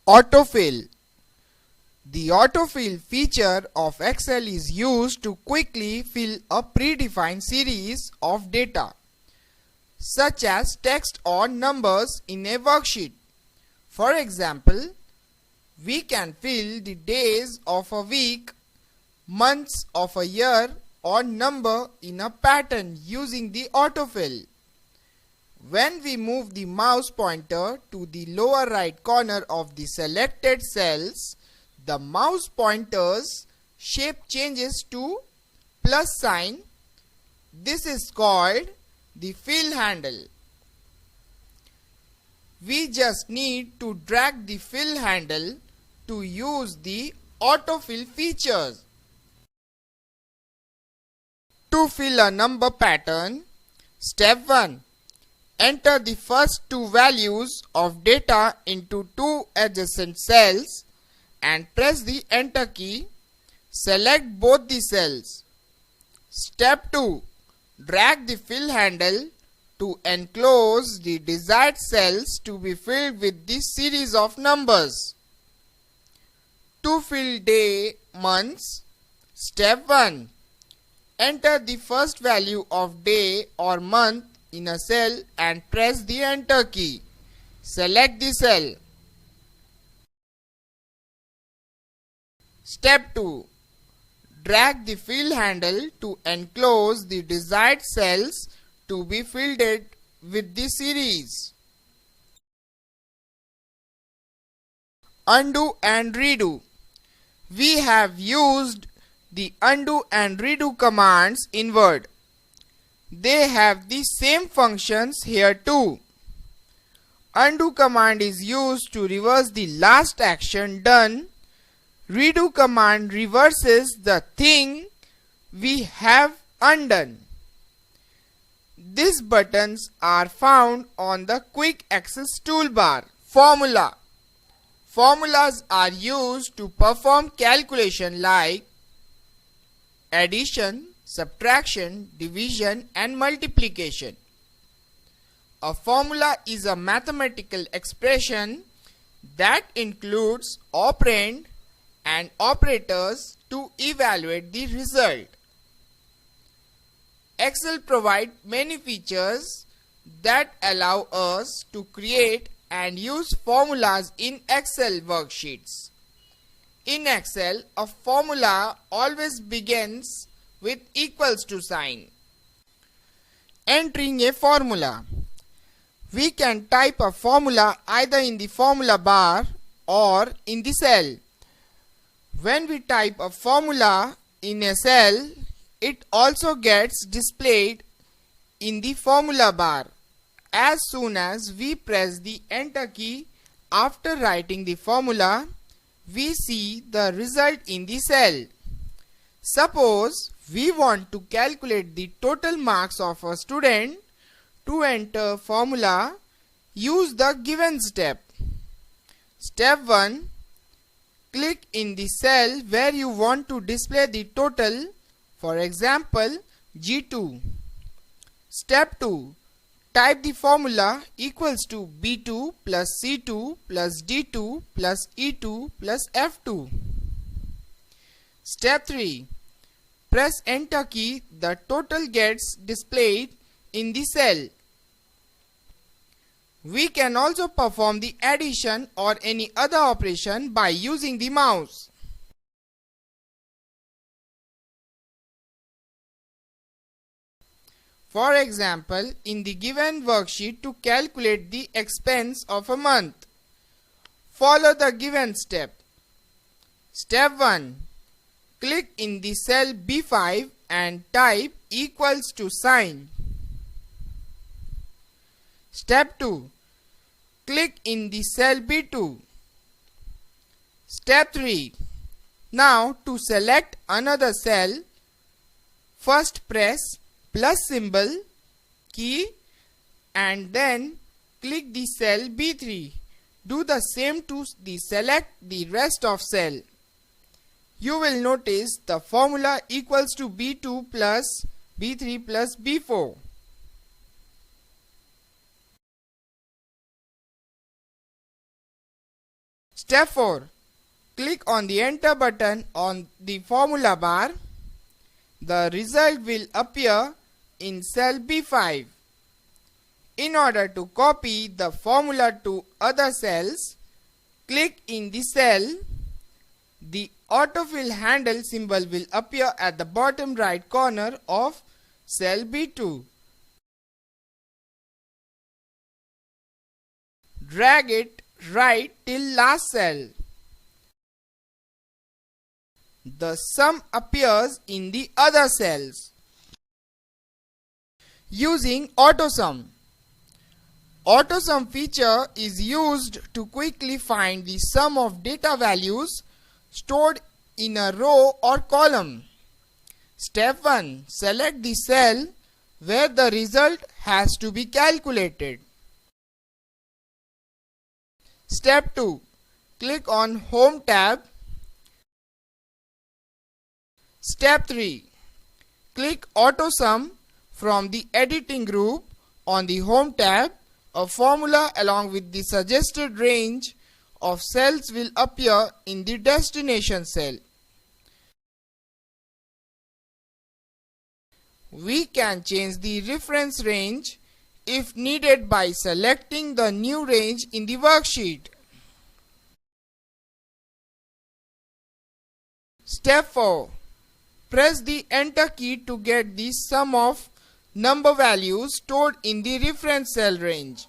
Autofill. The autofill feature of Excel is used to quickly fill a predefined series of data, such as text or numbers in a worksheet. For example, we can fill the days of a week, months of a year, or number in a pattern using the autofill. When we move the mouse pointer to the lower right corner of the selected cells, the mouse pointer's shape changes to plus sign. This is called the fill handle. We just need to drag the fill handle to use the autofill features. To fill a number pattern, step 1. Enter the first two values of data into two adjacent cells and press the enter key. Select both the cells. Step 2. Drag the fill handle to enclose the desired cells to be filled with this series of numbers. To fill day months, step 1. Enter the first value of day or month in a cell and press the enter key. Select the cell. Step 2. Drag the fill handle to enclose the desired cells to be filled with the series. Undo and redo. We have used the undo and redo commands in Word. They have the same functions here too. Undo command is used to reverse the last action done. Redo command reverses the thing we have undone. These buttons are found on the quick access toolbar. Formula. Formulas are used to perform calculation like addition, subtraction, division, and multiplication. A formula is a mathematical expression that includes operand and operators to evaluate the result. Excel provides many features that allow us to create and use formulas in Excel worksheets. In Excel, a formula always begins with equals to sign. Entering a formula. We can type a formula either in the formula bar or in the cell. When we type a formula in a cell, it also gets displayed in the formula bar as soon as we press the enter key. After writing the formula, we see the result in the cell. Suppose we want to calculate the total marks of a student. To enter formula, use the given step. Step 1. Click in the cell where you want to display the total, for example G2. Step 2. Type the formula equals to B2 plus C2 plus D2 plus E2 plus F2. Step 3. Press enter key. The total gets displayed in the cell. We can also perform the addition or any other operation by using the mouse. For example, in the given worksheet, to calculate the expense of a month, follow the given step. Step 1. Click in the cell B5 and type equals to sign. Step 2. Click in the cell B2. Step 3. Now to select another cell, first press plus symbol key and then click the cell B3. Do the same to select the rest of cell. You will notice the formula equals to B2 plus B3 plus B4. Step 4. Click on the Enter button on the formula bar. The result will appear in cell B5. In order to copy the formula to other cells, click in the cell. The autofill handle symbol will appear at the bottom right corner of cell B2. Drag it right till last cell. The sum appears in the other cells. Using AutoSum. AutoSum feature is used to quickly find the sum of data values stored in a row or column. Step 1. Select the cell where the result has to be calculated. Step 2. Click on Home tab. Step 3. Click AutoSum from the Editing group on the Home tab. A formula along with the suggested range of cells will appear in the destination cell. We can change the reference range if needed by selecting the new range in the worksheet. Step 4. Press the Enter key to get the sum of number values stored in the reference cell range.